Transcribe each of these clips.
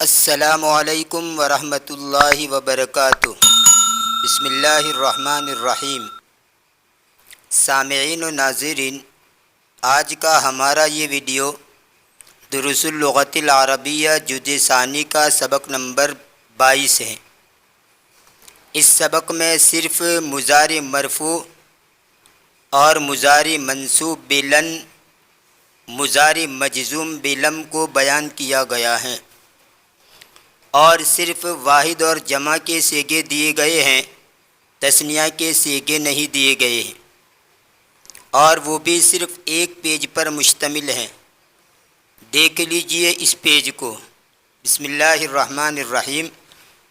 السلام علیکم ورحمۃ اللہ وبرکاتہ۔ بسم اللہ الرحمن الرحیم۔ سامعین و ناظرین، آج کا ہمارا یہ ویڈیو دروس اللغت العربیہ جزء ثانی کا سبق نمبر 22 ہے۔ اس سبق میں صرف مضارع مرفوع اور مضارع منصوب بلن، مضارع مجزوم بلم کو بیان کیا گیا ہے، اور صرف واحد اور جمع کے صیغے دیے گئے ہیں، تثنیہ کے صیغے نہیں دیے گئے ہیں، اور وہ بھی صرف ایک پیج پر مشتمل ہیں۔ دیکھ لیجئے اس پیج کو۔ بسم اللہ الرحمن الرحیم۔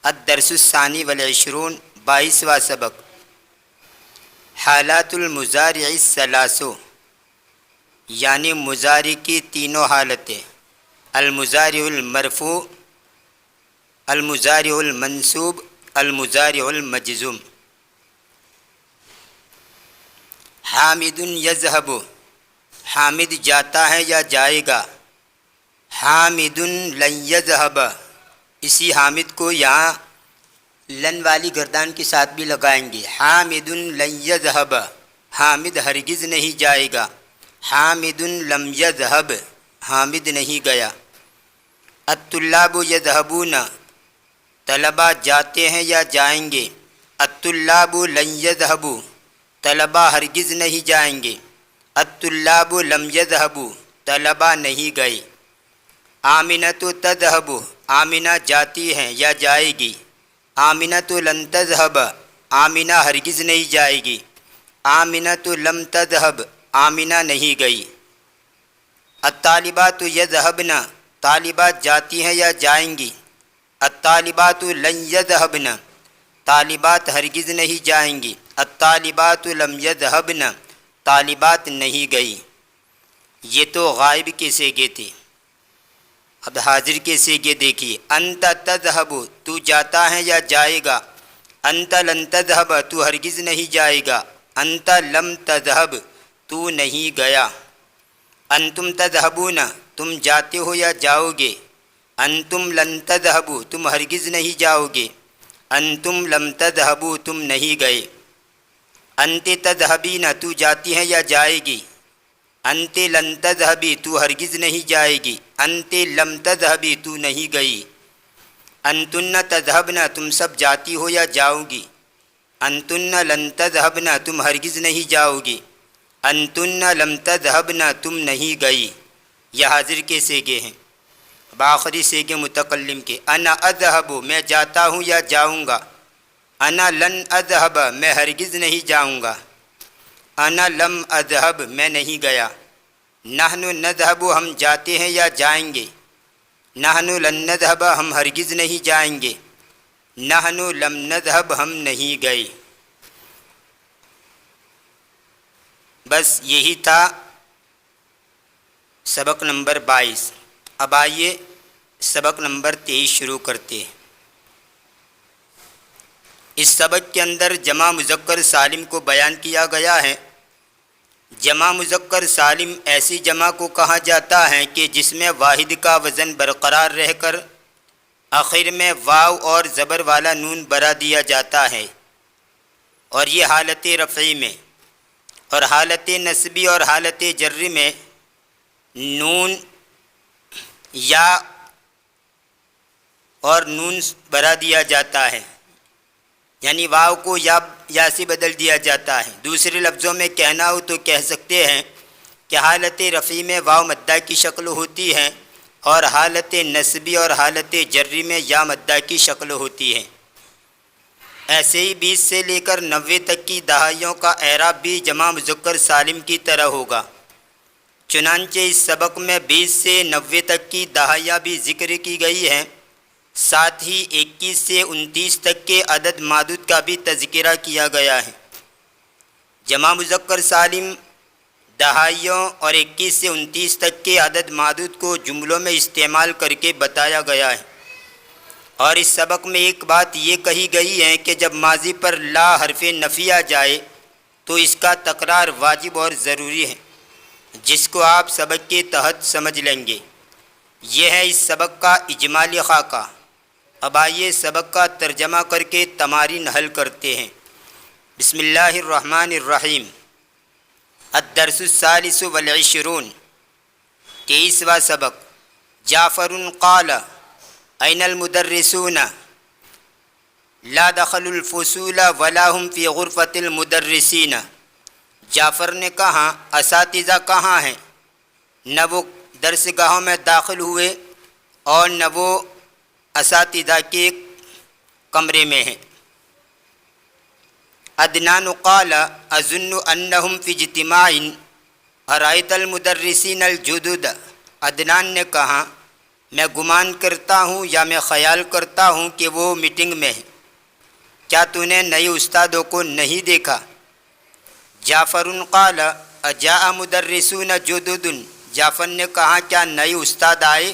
الدرس الثانی والعشرون، 22واں سبق۔ حالات المضارع الثلاث، یعنی مضارع کی تینوں حالتیں: المضارع المرفوع، المضارع المنصوب، المضارع المجزوم۔ حامد یذهب، حامد جاتا ہے یا جائے گا۔ حامد لن یذهب، اسی حامد کو یہاں لن والی گردان کے ساتھ بھی لگائیں گے۔ حامد لن یذهب، حامد ہرگز نہیں جائے گا۔ حامد لم یذهب، حامد نہیں گیا۔ الطلاب یذهبون، طلبہ جاتے ہیں یا جائیں گے۔ الطلاب لن یذهبوا، طلبہ ہرگز نہیں جائیں گے۔ الطلاب لم یذهبوا، طلبہ نہیں گئے۔ آمنۃ تذهب، آمنہ جاتی ہیں یا جائے گی۔ آمنۃ لن تذهب، آمنہ ہرگز نہیں جائے گی۔ آمنۃ لم تذهب، آمنہ نہیں گئی۔ الطالبات یذهبن، طالبات جاتی ہیں یا جائیں گی۔ الطالبات لن یذهبن، طالبات ہرگز نہیں جائیں گی۔ الطالبات لم یذهبن، طالبات نہیں گئی۔ یہ تو غائب کے صیغے تھے، اب حاضر کے صیغے دیکھیے۔ انت تذهب، تو جاتا ہے یا جائے گا۔ انت لن تذهب، تو ہرگز نہیں جائے گا۔ انت لم تذهب، تو نہیں گیا۔ انتم تذهبون، تم جاتے ہو یا جاؤ گے۔ انتم لن تذهبوا، تم ہرگز نہیں جاؤ گے۔ انتم لم تذهبوا، تم نہیں گئے۔ انت تذهبین، تو جاتی ہے یا جائے گی۔ انت لن تذهبی، تو ہرگز نہیں جائے گی۔ انت لم تذهبی، تو نہیں گئی۔ انتن تذهبن، تم سب جاتی ہو یا جاؤ گی۔ انتن لن تذهبن، تم ہرگز نہیں جاؤ گی۔ انتن لم تذهبن، تم نہیں گئی۔ یہ حاضر کے صیغے ہیں۔ اب آخری صیغے متکلم کے۔ انا اذهب، میں جاتا ہوں یا جاؤں گا۔ انا لن اذهب، میں ہرگز نہیں جاؤں گا۔ انا لم اذهب، میں نہیں گیا۔ نحن نذهب، ہم جاتے ہیں یا جائیں گے۔ نحن لن نذهب، ہم ہرگز نہیں جائیں گے۔ نحن لم نذهب، ہم نہیں گئے۔ بس یہی تھا سبق نمبر 22۔ اب آئیے سبق نمبر 23 شروع کرتے ہیں۔ اس سبق کے اندر جمع مذکر سالم کو بیان کیا گیا ہے۔ جمع مذکر سالم ایسی جمع کو کہا جاتا ہے کہ جس میں واحد کا وزن برقرار رہ کر آخر میں واو اور زبر والا نون برا دیا جاتا ہے، اور یہ حالت رفعی میں، اور حالت نصبی اور حالت جری میں نون یا اور نون برا دیا جاتا ہے، یعنی واو کو یا سے بدل دیا جاتا ہے۔ دوسرے لفظوں میں کہنا ہو تو کہہ سکتے ہیں کہ حالت رفعی میں واو مدہ کی شکل ہوتی ہے، اور حالت نصبی اور حالت جری میں یا مدہ کی شکل ہوتی ہے۔ ایسے ہی 20 سے لے کر 90 تک کی دہائیوں کا اعراب بھی جمع مذکر سالم کی طرح ہوگا۔ چنانچہ اس سبق میں 20 سے 90 تک کی دہائیاں بھی ذکر کی گئی ہیں، ساتھ ہی 21 سے 29 تک کے عدد معدود کا بھی تذکرہ کیا گیا ہے۔ جمع مذکر سالم دہائیوں اور 21 سے 29 تک کے عدد معدود کو جملوں میں استعمال کر کے بتایا گیا ہے۔ اور اس سبق میں ایک بات یہ کہی گئی ہے کہ جب ماضی پر لا حرف نفی آ جائے تو اس کا تکرار واجب اور ضروری ہے، جس کو آپ سبق کے تحت سمجھ لیں گے۔ یہ ہے اس سبق کا اجمالی خاکہ۔ اب آئیے سبق کا ترجمہ کر کے تمارین حل کرتے ہیں۔ بسم اللہ الرحمن الرحیم۔ الدرس الثالث والعشرون، 23واں سبق۔ جعفر قال این المدرسون لا دخلوا الفصول ولا هم فی غرفة المدرسین۔ جعفر نے کہا اساتذہ کہاں ہیں؟ نہ وہ درس گاہوں میں داخل ہوئے اور نہ وہ اساتذہ کے کمرے میں ہیں۔ عدنان قال اظن انہم فی اجتماع ارأیت المدرسین الجدد۔ عدنان نے کہا میں گمان کرتا ہوں یا میں خیال کرتا ہوں کہ وہ میٹنگ میں ہیں، کیا تو نے نئے استادوں کو نہیں دیکھا؟ جعفر قال اجاء مدرسون جدد۔ جعفر نے کہا کیا نئے استاد آئے؟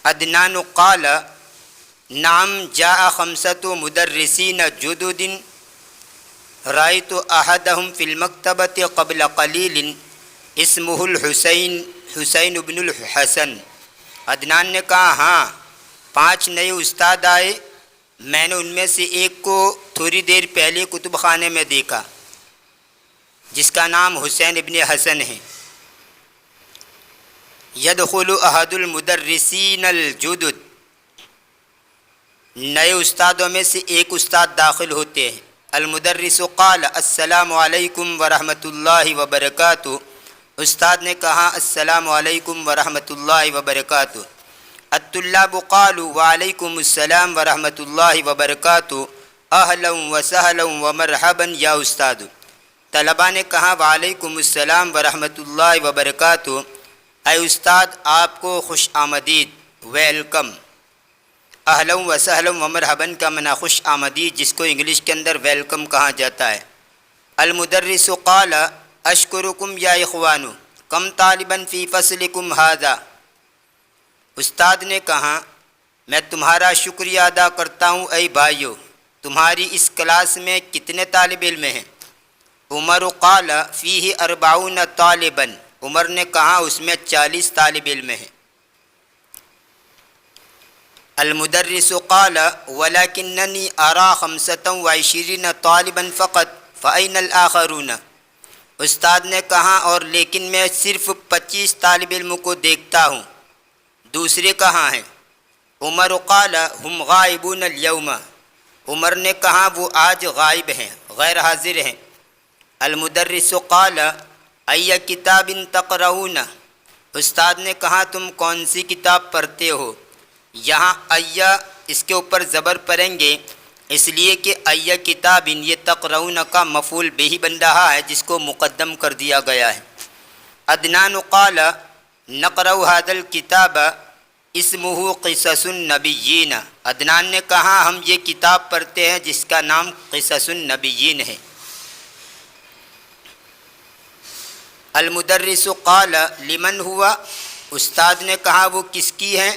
عدنان قال نعم جاء خمسة مدرسین جدد رأيت أحدهم في المكتبة قبل قليل اسمه الحسین حسین بن الحسن۔ عدنان نے کہا ہاں 5 نئے استاد آئے، میں نے ان میں سے ایک کو تھوڑی دیر پہلے کتب خانے میں دیکھا جس کا نام حسین ابن حسن ہے۔ یدخل احد المدرسین الجدد، نئے استادوں میں سے ایک استاد داخل ہوتے ہیں۔ المدرس قال السلام علیکم ورحمۃ اللہ وبرکاتہ۔ استاد نے کہا السلام علیکم ورحمۃ اللہ وبرکاتہ۔ الطلاب قالوا وعلیکم السلام ورحمۃ اللہ وبرکاتہ اہلا وسہلا ومرحبا یا استاد۔ طلباء نے کہا وعلیکم السلام ورحمۃ اللہ وبرکاتہ، اے استاد آپ کو خوش آمدید، ویلکم۔ اہلا وسہلا ومرحبا کا معنی خوش آمدید، جس کو انگلش کے اندر ویلکم کہا جاتا ہے۔ المدرس قال اشکرکم یا اخوانو کم طالبا فی فصلکم ھذا۔ استاد نے کہا میں تمہارا شکریہ ادا کرتا ہوں اے بھائیو، تمہاری اس کلاس میں کتنے طالب علم ہیں؟ عمر قال فیہ 40 طالبا۔ عمر نے کہا اس میں 40 طالب علم ہیں۔ المدرس قال ولکننی ارى 25 طالبا فقط فأین الآخرون۔ استاد نے کہا اور لیکن میں صرف 25 طالب علم کو دیکھتا ہوں، دوسرے کہاں ہیں؟ عمر قال ہم غائبون اليوم۔ عمر نے کہا وہ آج غائب ہیں، غیر حاضر ہیں۔ المدرس قال ای کتاب تقرؤون۔ استاد نے کہا تم کون سی کتاب پڑھتے ہو؟ یہاں ایا اس کے اوپر زبر پڑیں گے اس لیے کہ ایا کتاب یہ تقرؤون کا مفعول بہ بن رہا ہے جس کو مقدم کر دیا گیا ہے۔ عدنان قال نقرأ هذا الكتاب اسمہ قصص النبیین۔ عدنان نے کہا ہم یہ کتاب پڑھتے ہیں جس کا نام قصص النبیین ہے۔ المدرس قال لمن ہوا۔ استاد نے کہا وہ کس کی ہیں،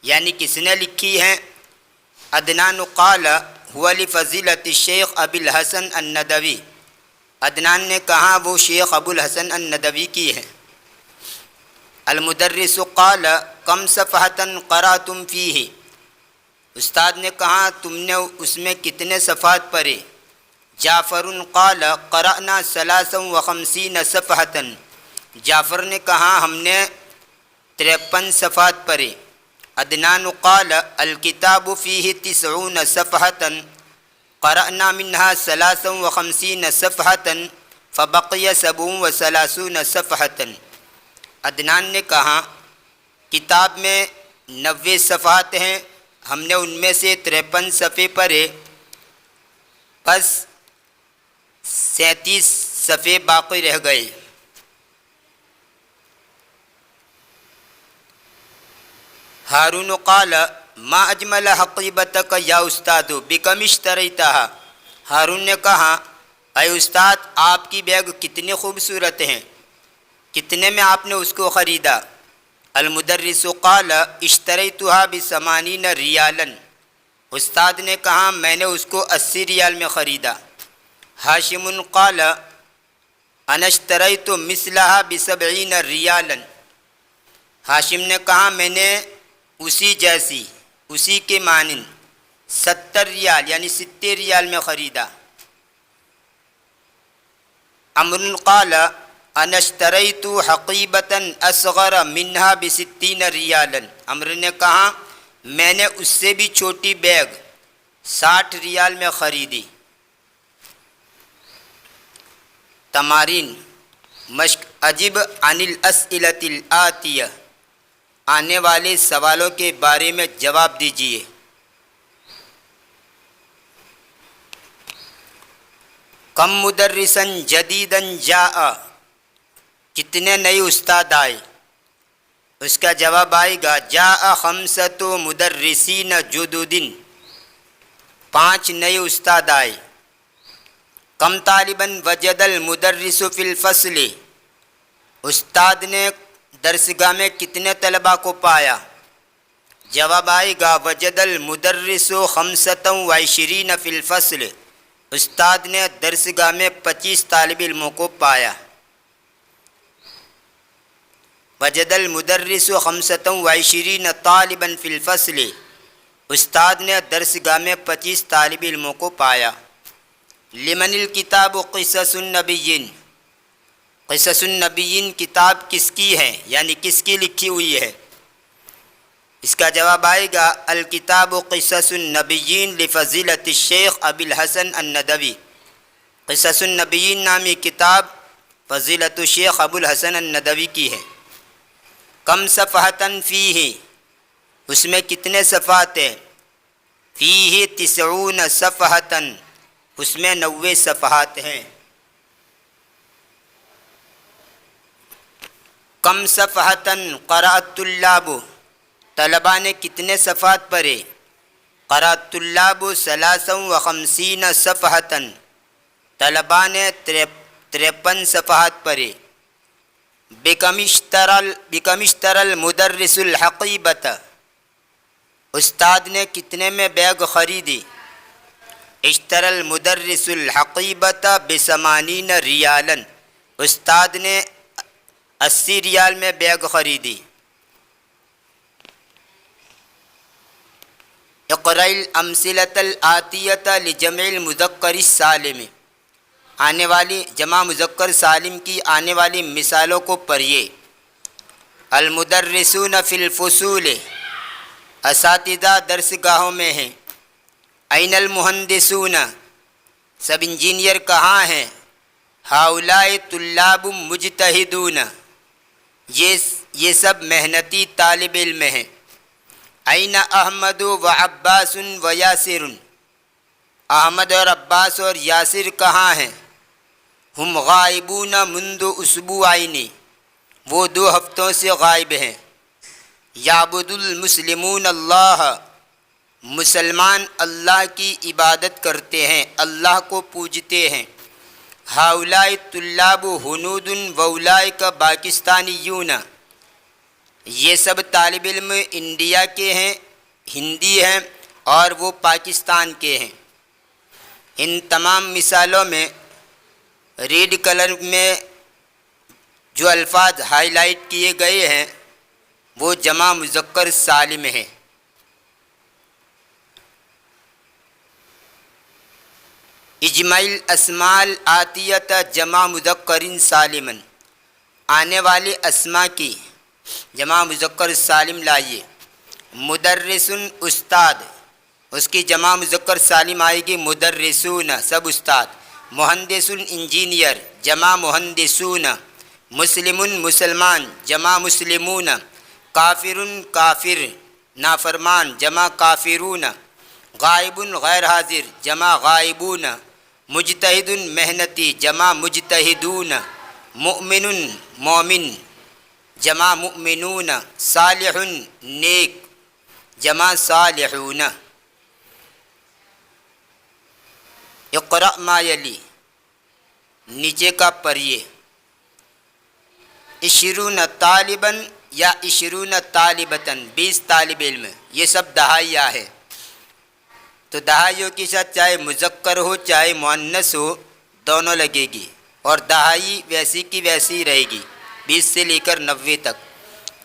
یعنی کس نے لکھی ہیں؟ عدنان قال هو لفضیلۃ الشیخ ابی الحسن الندوی۔ عدنان نے کہا وہ شیخ ابو الحسن الندوی کی ہے۔ المدرس قال کم صفحۃ قرأتم فیہ۔ استاد نے کہا تم نے اس میں کتنے صفحات پڑھے؟ جعفر قال قرأنا 53 صفحۃ۔ جعفر نے کہا ہم نے 53 صفحات پڑھے۔ عدنان قال الکتاب فیہ 90 صفحۃ قرأنا منها 53 صفحۃ فبقی 37 صفحۃ۔ عدنان نے کہا کتاب میں 90 صفحات ہیں، ہم نے ان میں سے 53 صفحے پڑھے، بس 37 صفحے باقی رہ گئے۔ ہارون قال ما اجمل حقیبتک یا استاد بکم اشتریتہا۔ ہارون نے کہا اے استاد آپ کی بیگ کتنی خوبصورت ہیں، کتنے میں آپ نے اس کو خریدا؟ المدرس قال اشتریتها ب80 ریالا۔ استاد نے کہا میں نے اس کو 80 ریال میں خریدا۔ ہاشم قال انا اشتریت مثلها ب70 ریالا۔ ہاشم نے کہا میں نے اسی جیسی، اسی کے مانند 70 ریال یعنی 70 ریال میں خریدا۔ عمر قال انا اشتریت حقیبۃ اصغر منها ب60 ریالا، عمر نے کہا میں نے اس سے بھی چھوٹی بیگ 60 ریال میں خریدی۔ تمارین مشق اجب عن الاسئلۃ الآتیہ، آنے والے سوالوں کے بارے میں جواب دیجیے۔ کم مدرسا جدیدا جاء، کتنے نئے استاد آئے؟ اس کا جواب آئے گا جاء 5 مدرسین جدد، 5 نئے استاد آئے۔ کم طالبا وجد المدرس فی الفصل، استاد نے درسگاہ میں کتنے طلباء کو پایا؟ جواب آئے گا وجد المدرس 25 فی الفصل، استاد نے درسگاہ میں 25 طالب علموں کو پایا۔ وجد المدرس 25 طالبا فی الفصل، استاد نے درسگاہ میں 25 طالب علموں کو پایا۔ لمن الکتاب قصص النبیین، قصص النبیین کتاب کس کی ہے یعنی کس کی لکھی ہوئی ہے؟ اس کا جواب آئے گا الکتاب قصص النبیین لفضیلۃ الشیخ ابی الحسن الندوی، قصص النبیین نامی کتاب فضیلت الشیخ ابو الحسن الندوی کی ہے۔ کم صفحۃ فیہ، اس میں کتنے صفحات ہیں؟ فیہ 90 صفحۃ، اس میں 90 صفحات ہیں۔ کم صفحۃ قرأ الطلاب، طلباء نے کتنے صفحات پڑھے؟ قرأ الطلاب 53 صفحۃ، طلباء نے 53 صفحات پڑھے۔ بکم اشترى المدرس الحقیبۃ، استاد نے کتنے میں بیگ خریدی؟ اشترى المدرس الحقیبۃ ب80 ریالا، استاد نے 80 ریال میں بیگ خریدی۔ اقرأ الامثلۃ الآتیۃ لجمع المذکر السالم، آنے والی جمع مذکر سالم کی آنے والی مثالوں کو پڑھیے۔ المدرسون فی الفصول، اساتذہ درسگاہوں میں ہیں۔ این المہندسون، سب انجینئر کہاں ہیں؟ ہؤلاء طلاب مجتہدون، یہ سب محنتی طالب علم ہیں۔ این احمد و عباس و یاسر، احمد اور عباس اور یاسر کہاں ہیں؟ ہم غائبون منذ اسبوعین، وہ 2 ہفتوں سے غائب ہیں۔ یعبد المسلمون اللہ، مسلمان اللہ کی عبادت کرتے ہیں، اللہ کو پوجتے ہیں۔ ہؤلاء طلاب ہنود و اولئک پاکستانیون، یہ سب طالب علم انڈیا کے ہیں، ہندی ہیں، اور وہ پاکستان کے ہیں۔ ان تمام مثالوں میں ریڈ کلر میں جو الفاظ ہائی لائٹ کیے گئے ہیں وہ جمع مذکر سالم ہیں۔ اجمع الاسماء الآتیۃ جمع مذکر سالما، آنے والے اسماء کی جمع مذکر سالم لائیے۔ مدرس استاد، اس کی جمع مذکر سالم آئے گی مدرسون، سب استاد۔ مہندس انجینئر، جمع مہندسون۔ مسلم مسلمان، جمع مسلمون۔ کافر کافر نافرمان، جمع کافرون۔ غائب غیر حاضر، جمع غائبون۔ مجتہد محنتی، جمع مجتہدون۔ مؤمن مومن، جمع مؤمنون۔ صالح نیک، جمع صالحون۔ اقرأ ما یلی، نیچے کا پڑھیے۔ 20 طالبا یا 20 طالبتاً، 20 طالب علم، یہ سب دہائیہ ہے۔ تو دہائیوں کے ساتھ چاہے مذکر ہو چاہے مؤنث ہو دونوں لگے گی، اور دہائی ویسی کی ویسی رہے گی 20 سے لے کر 90 تک۔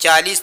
40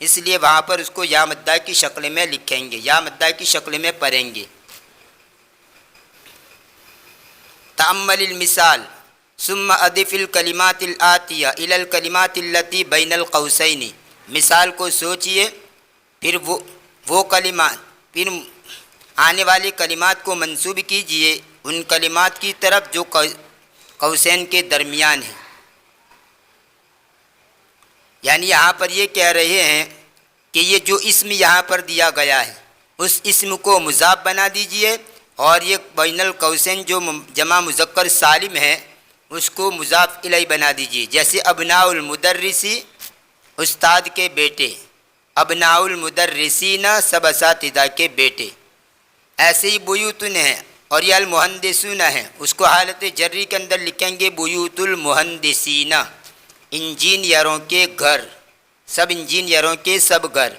اس لیے وہاں پر اس کو یا مدہ کی شکل میں لکھیں گے، یا مدہ کی شکل میں پڑھیں گے۔ تأمل المثال ثم اضف الکلمات الآتیہ الی الکلمات التی بین القوسین، مثال کو سوچئے پھر وہ کلمات، پھر آنے والے کلمات کو منسوب کیجئے ان کلمات کی طرف جو قوسین کے درمیان ہیں۔ یعنی یہاں پر یہ کہہ رہے ہیں کہ یہ جو اسم یہاں پر دیا گیا ہے اس اسم کو مضاف بنا دیجئے، اور یہ بین القوسین جو جمع مذکر سالم ہے اس کو مضاف الیہ بنا دیجئے، جیسے ابناء المدرسی استاد کے بیٹے، ابناء المدرسین سب اساتذہ کے بیٹے، ایسے ہی بیوتن ہے اور یہ المہندسون ہے، اس کو حالت جری کے اندر لکھیں گے بیوت المہندسین، انجینئروں کے گھر، سب انجینئروں کے سب گھر۔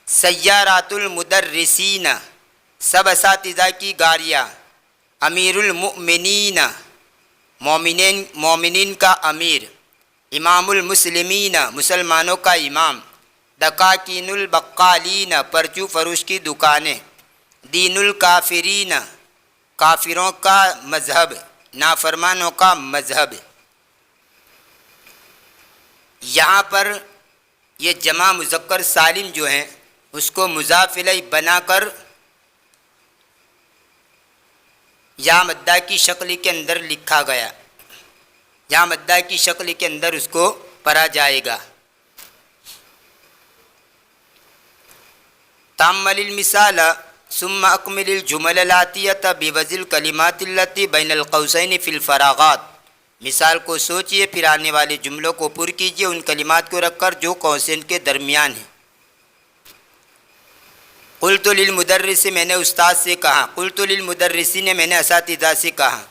سیارات المدرسین سب اساتذہ کی گاڑیاں، امیر المؤمنین مومنین کا امیر، امام المسلمین مسلمانوں کا امام، دکاکین البقالین پرچو فروش کی دکانیں، دین الکافرین کافروں کا مذہب، نافرمانوں کا مذہب۔ یہاں پر یہ جمع مذکر سالم جو ہیں اس کو مضاف الیہ بنا کر یا مدہ کی شکل کے اندر لکھا گیا، یا مدہ کی شکل کے اندر اس کو پڑھا جائے گا۔ تأمل المثال ثم اکمل الجمل الآتیۃ بوضع الکلمات التی بین القوسین فی الفراغات، مثال کو سوچئے پھر آنے والے جملوں کو پر کیجئے ان کلمات کو رکھ کر جو قوسین کے درمیان ہیں۔ قلت للمدرس میں نے استاد سے کہا، قلت للمدرسین میں نے اساتذہ سے کہا۔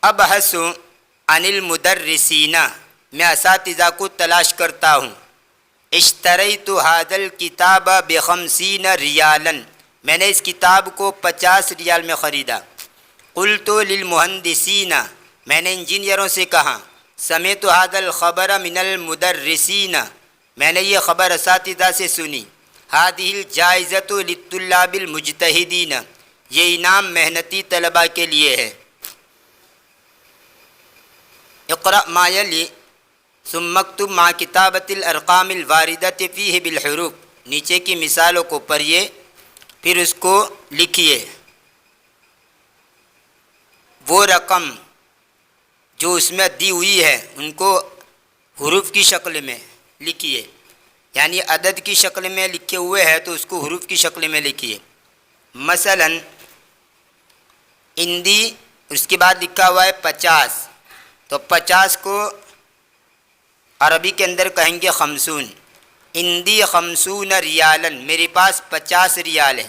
ابحث عن المدرسین میں اساتذہ کو تلاش کرتا ہوں۔ اشتریت ھذا الکتاب ب50 ریالا میں نے اس کتاب کو 50 ریال میں خریدا۔ قلت للمہندسین میں نے انجینئروں سے کہا۔ سمعت ھذا الخبر من المدرسین میں نے یہ خبر اساتذہ سے سنی۔ ھذہ الجائزۃ للطلاب المجتہدین یہ انعام محنتی طلباء کے لیے ہے۔ اقرأ ما یلی ثم اکتب مع کتابۃ الارقام الواردۃ فیہ بالحروف، نیچے کی مثالوں کو پڑھیے پھر اس کو لکھیے، وہ رقم جو اس میں دی ہوئی ہے ان کو حروف کی شکل میں لکھیے، یعنی عدد کی شکل میں لکھے ہوئے ہے تو اس کو حروف کی شکل میں لکھیے۔ مثلا اندی، اس کے بعد لکھا ہوا ہے 50، تو 50 کو عربی کے اندر کہیں گے 50۔ اندی 50 ریالا میرے پاس 50 ریال ہے۔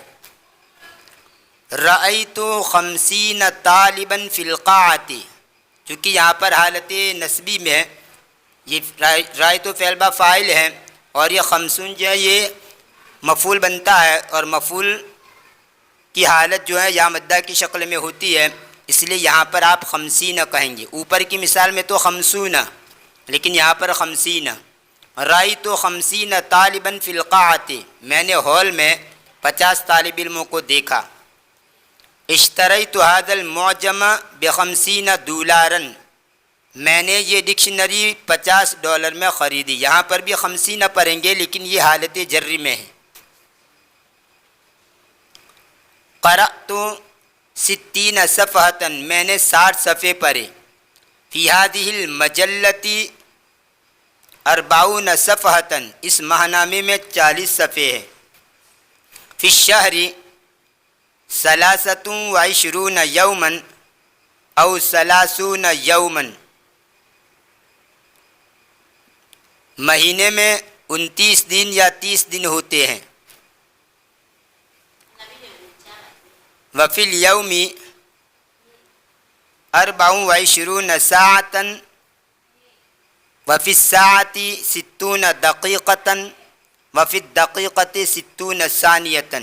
رأیت 50 طالبا فی القاعۃ، چونکہ یہاں پر حالت نسبی میں ہے، یہ رأیت فعل با فاعل ہے اور یہ 50 جو ہے یہ مفعول بنتا ہے، اور مفعول کی حالت جو ہے یا مدہ کی شکل میں ہوتی ہے، اس لیے یہاں پر آپ 50 کہیں گے۔ اوپر کی مثال میں تو 50، لیکن یہاں پر 50۔ رأیت 50 طالبا فی القاعۃ میں نے ہال میں 50 طالب علموں کو دیکھا۔ اشتریت ھذا المعجم ب50 دولارا میں نے یہ ڈکشنری $50 میں خریدی۔ یہاں پر بھی 50 پڑھیں گے لیکن یہ حالت جری میں ہے۔ قرأت 60 صفحۃ میں نے 60 صفحے پڑھے۔ فی ھذہ المجلۃ 40 صفحۃ اس ماہنامے میں 40 صفحے ہیں۔ فی الشہر 23 یوما او 30 یوما مہینے میں 29 دن یا 30 دن ہوتے ہیں۔ وفی الیوم 24 ساعتا وفی الساعۃ 60 دقیقۃ وفی الدقیقۃ 60 ثانیۃ،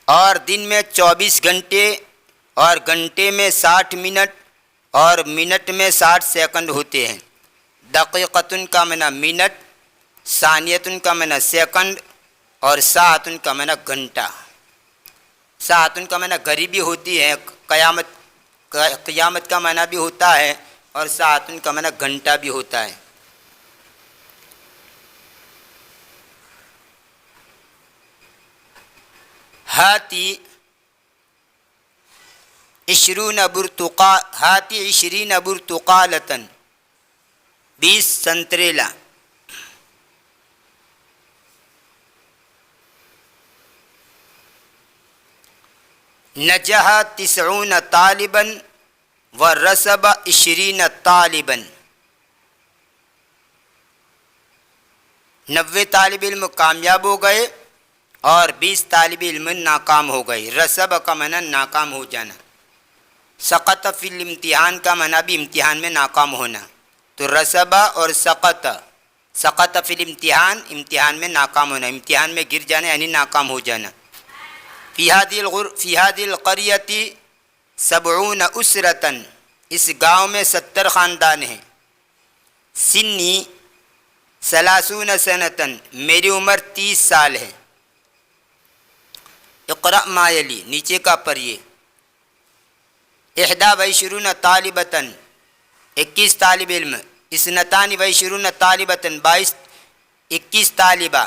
اور دن میں 24 گھنٹے اور گھنٹے میں 60 منٹ اور منٹ میں 60 سیکنڈ ہوتے ہیں۔ دقیقتن کا معنی منٹ، ثانیتن کا معنی سیکنڈ، اور ساعتن کا معنی گھنٹہ۔ ساعتن کا معنی گھڑی بھی ہوتی ہے، قیامت کا معنی بھی ہوتا ہے، اور ساعتن کا معنی گھنٹہ بھی ہوتا ہے۔ ہاتی 20 برتقالتن 20 سنترے لا۔ نجح 90 طالبا ورسب 20 طالبا۔ 90 طالب علم کامیاب ہو گئے اور 20 طالب علم ناکام ہو گئے۔ رسب کا معنی ناکام ہو جانا۔ سقط فی الامتحان کا معنی بھی امتحان میں ناکام ہونا۔ تو رسبہ اور سقط فی الامتحان، امتحان میں ناکام ہونا، امتحان میں گر جانا یعنی ناکام ہو جانا۔ فی هذه القریۃ 70 اسرۃ، اس گاؤں میں 70 خاندان ہیں۔ سنی 30 سنۃ، میری عمر 30 سال ہے۔ اقرأ ما یلی، نیچے کا پڑھیے۔ 21 طالبۃ، 21 طالب علم۔ 22 طالبۃ، 21 طالبہ۔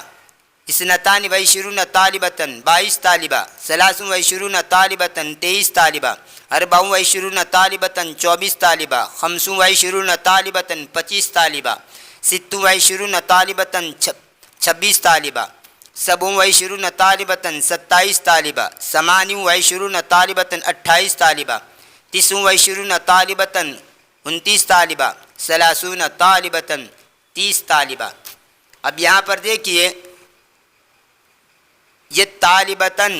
22 طالبۃ، 22 طالبہ۔ 23 طالبۃ، 23 طالبہ۔ 24 طالبۃ، 24 طالبہ۔ 25 طالبۃ، 25 طالبہ۔ 26 طالبۃ، 26 طالبہ۔ 27 طالبۃ، 27 طالبہ۔ 28 طالبۃ، 28 طالبہ۔ 29 طالبۃ، 29 طالبہ۔ 30 طالبۃ، 30 طالبہ۔ اب یہاں پر دیکھیے یہ طالبتن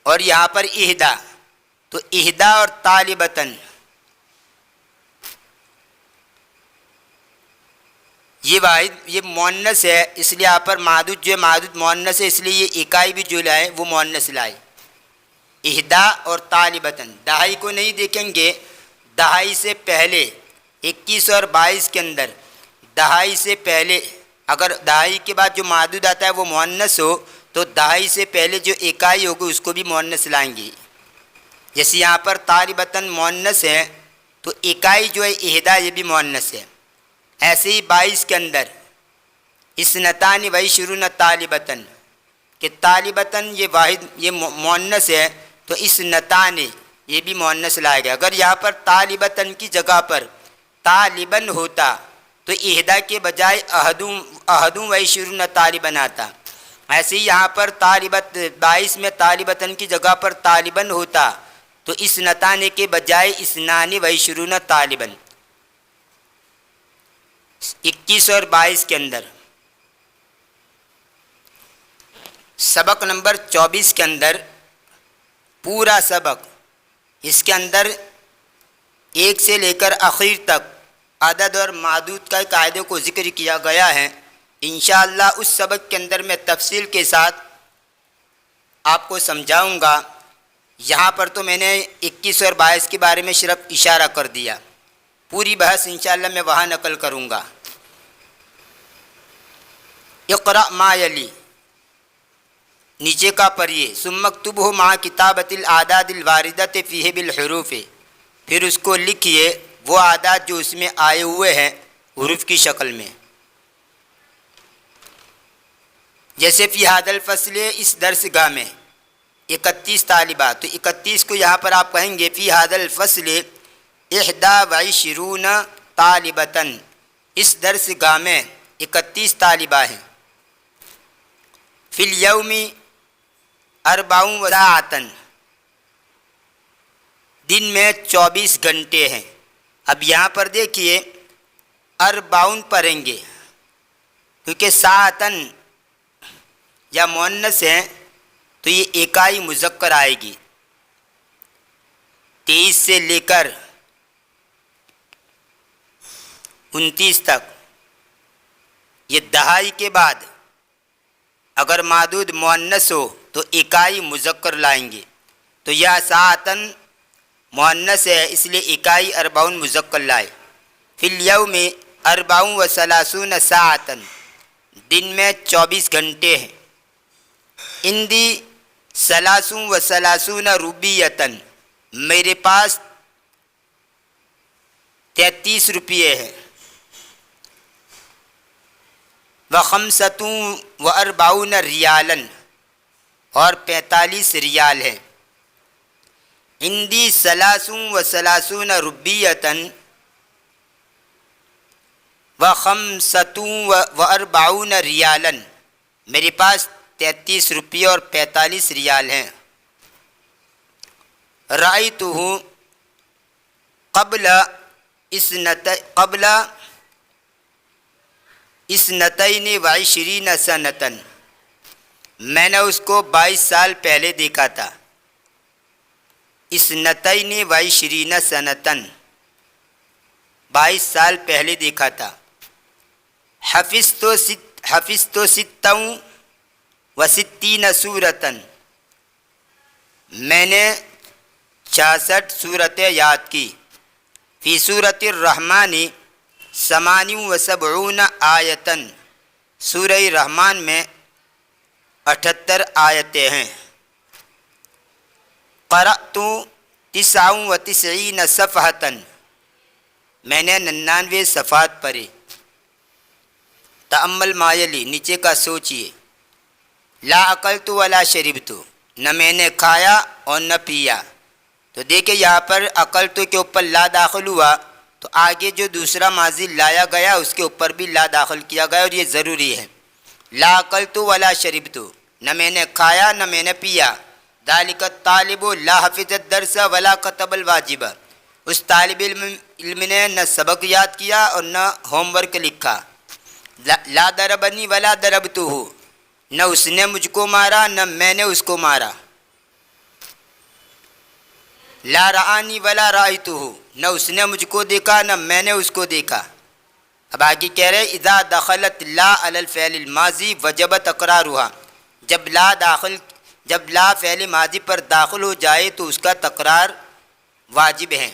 اور یہاں پر اہدا، تو اہدا اور طالبتن یہ واحد، یہ مؤنث ہے، اس لیے یہاں پر معدود جو ہے معدود مؤنث ہے، اس لیے یہ اکائی بھی جو لائے وہ مؤنث لائے۔ اہدا اور طالبتن، دہائی کو نہیں دیکھیں گے، دہائی سے پہلے 21 اور 22 کے اندر دہائی سے پہلے اگر دہائی کے بعد جو معدود آتا ہے وہ مؤنث ہو تو دہائی سے پہلے جو اکائی ہوگی اس کو بھی مؤنث لائیں گے۔ جیسے یہاں پر طالبتن مؤنث ہے تو اکائی جو ہے اہدا یہ بھی مؤنث ہے۔ ایسے ہی 22 کے اندر 22 طالبتن کہ طالبتن یہ واحد یہ مؤنث ہے تو 22 یہ بھی مؤنث لائے گا۔ اگر یہاں پر طالبتن کی جگہ پر طالبن ہوتا تو اہدا کے بجائے احدوں و 20 طالبن آتا۔ ایسے ہی یہاں پر 22 میں طالبتن کی جگہ پر طالبن ہوتا تو 22 کے بجائے 22 طالبن۔ 21 اور 22 کے اندر سبق نمبر 24 کے اندر پورا سبق، اس کے اندر ایک سے لے کر اخیر تک عدد اور معدود کا قاعدے کو ذکر کیا گیا ہے۔ انشاءاللہ اس سبق کے اندر میں تفصیل کے ساتھ آپ کو سمجھاؤں گا۔ یہاں پر تو میں نے 21 اور 22 کے بارے میں صرف اشارہ کر دیا، پوری بحث انشاءاللہ میں وہاں نقل کروں گا۔ اقرأ ما یلی، نیچے کا پڑھیے۔ ثم اکتبہ مع کتابۃ الاعداد الواردۃ فیہ بالحروف، پھر اس کو لکھیے وہ اعداد جو اس میں آئے ہوئے ہیں حروف کی شکل میں۔ جیسے فی ھذا الفصل، اس درس گاہ میں 31 طالبات، تو 31 کو یہاں پر آپ کہیں گے فی ھذا الفصل 21 طالبتن، اس درس گاہ میں 31 طالبہ ہیں۔ فی الیوم 40 ساعۃ، دن میں 24 گھنٹے ہیں۔ اب یہاں پر دیکھیے 40 پڑھیں گے کیونکہ ساعتن یا مؤنث ہیں تو یہ اکائی مذکر آئے گی۔ 23 سے لے کر 29 تک یہ دہائی کے بعد اگر معدود مؤنث ہو تو اکائی مذکر لائیں گے، تو یہ ساعتن مؤنث ہے اس لیے اکائی 40 مذکر لائے۔ فی الیوم اربعون و ثلاثون ساعتن، دن میں 24 گھنٹے ہیں۔ عندی ثلاثون و ثلاثون روبیتن، میرے پاس 33 روپیے ہیں۔ وخمسۃ و اربعون ریالن، اور 45 ریال ہیں۔ عندی ثلاثون و ثلاثون روبیتن وخمسۃ و اربعون ریالن، میرے پاس 33 روپیے اور 45 ریال ہیں۔ رأیتہ قبل اثنتین و عشرین سنتن، میں نے اس کو 22 سال پہلے دیکھا تھا۔ اثنتین و عشرین سنتن، 22 سال پہلے دیکھا تھا۔ حفظت ستا و ستین سورتن، میں نے 66 سورتیں یاد کی۔ فی سورۃ الرحمن 78 آیتن، سورہ رحمان میں 78 آیتیں ہیں۔ قرأت 99 صفحۃ، میں نے 99 صفحات پڑھی۔ تأمل ما یلی، نیچے کا سوچئے۔ لا اکلت ولا شربت، نہ میں نے کھایا اور نہ پیا۔ تو دیکھیں یہاں پر اکلت کے اوپر لا داخل ہوا، تو آگے جو دوسرا ماضی لایا گیا اس کے اوپر بھی لا داخل کیا گیا، اور یہ ضروری ہے۔ لا اکلت ولا شربت، نہ میں نے کھایا نہ میں نے پیا۔ ذالک الطالب لا حفظ الدرس ولا کتب الواجب، اس طالب علم نے نہ سبق یاد کیا اور نہ ہوم ورک لکھا۔ لا ضربنی ولا ضربتہ، نہ اس نے مجھ کو مارا نہ میں نے اس کو مارا۔ لا رآنی ولا رأیتہ، نہ اس نے مجھ کو دیکھا نہ میں نے اس کو دیکھا۔ اب آگے کہہ رہے اذا دخلت لا علی الفعل الماضی وجب تکرارها، جب لا فعل ماضی پر داخل ہو جائے تو اس کا تکرار واجب ہے۔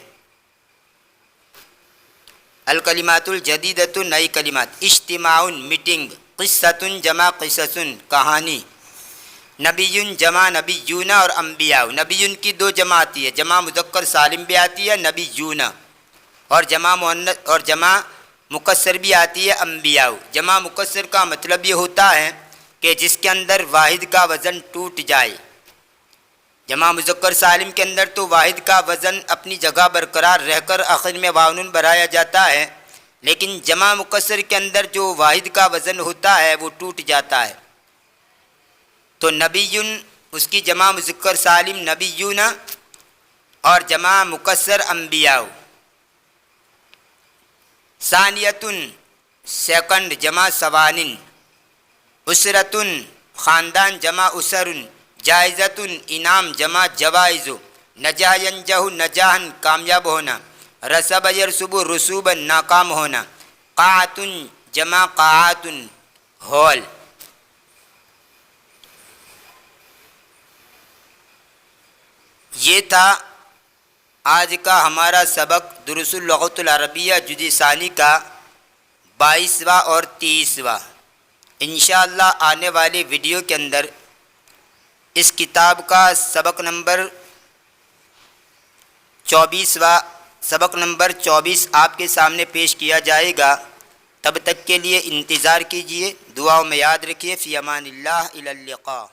الکلمات الجدیدۃ، نئی کلمات۔ اجتماع میٹنگ، قصۃ جمع قصص کہانی، نبی جمع نبیون اور انبیاء۔ نبی کی 2 جمع آتی ہے، جمع مذکر سالم بھی آتی ہے نبیون، اور جمع مؤنث اور جمع مکسر بھی آتی ہے انبیاء۔ جمع مکسر کا مطلب یہ ہوتا ہے کہ جس کے اندر واحد کا وزن ٹوٹ جائے۔ جمع مذکر سالم کے اندر تو واحد کا وزن اپنی جگہ برقرار رہ کر آخر میں واو نون بڑھایا جاتا ہے، لیکن جمع مکسر کے اندر جو واحد کا وزن ہوتا ہے وہ ٹوٹ جاتا ہے۔ تو نبیون اس کی جمع مذکر سالم نبیون، اور جمع مکسر انبیاء۔ ثانیتن سیکنڈ، جمع سوانن۔ اسرتن خاندان، جمع اسرن۔ جائزتن انعام، جمع جوائز۔ نجح ینجح نجاحن کامیاب ہونا۔ رسب یرسب رسوبا ناکام ہونا۔ قاعتن جمع قاعاتن ہال۔ یہ تھا آج کا ہمارا سبق دروس اللغۃ العربیہ جزء ثانی کا 22واں اور 30واں۔ انشاءاللہ آنے والی ویڈیو کے اندر اس کتاب کا سبق نمبر 24 آپ کے سامنے پیش کیا جائے گا۔ تب تک کے لیے انتظار کیجیے، دعاؤں میں یاد رکھیے۔ فی امان اللہ، الی اللقاء۔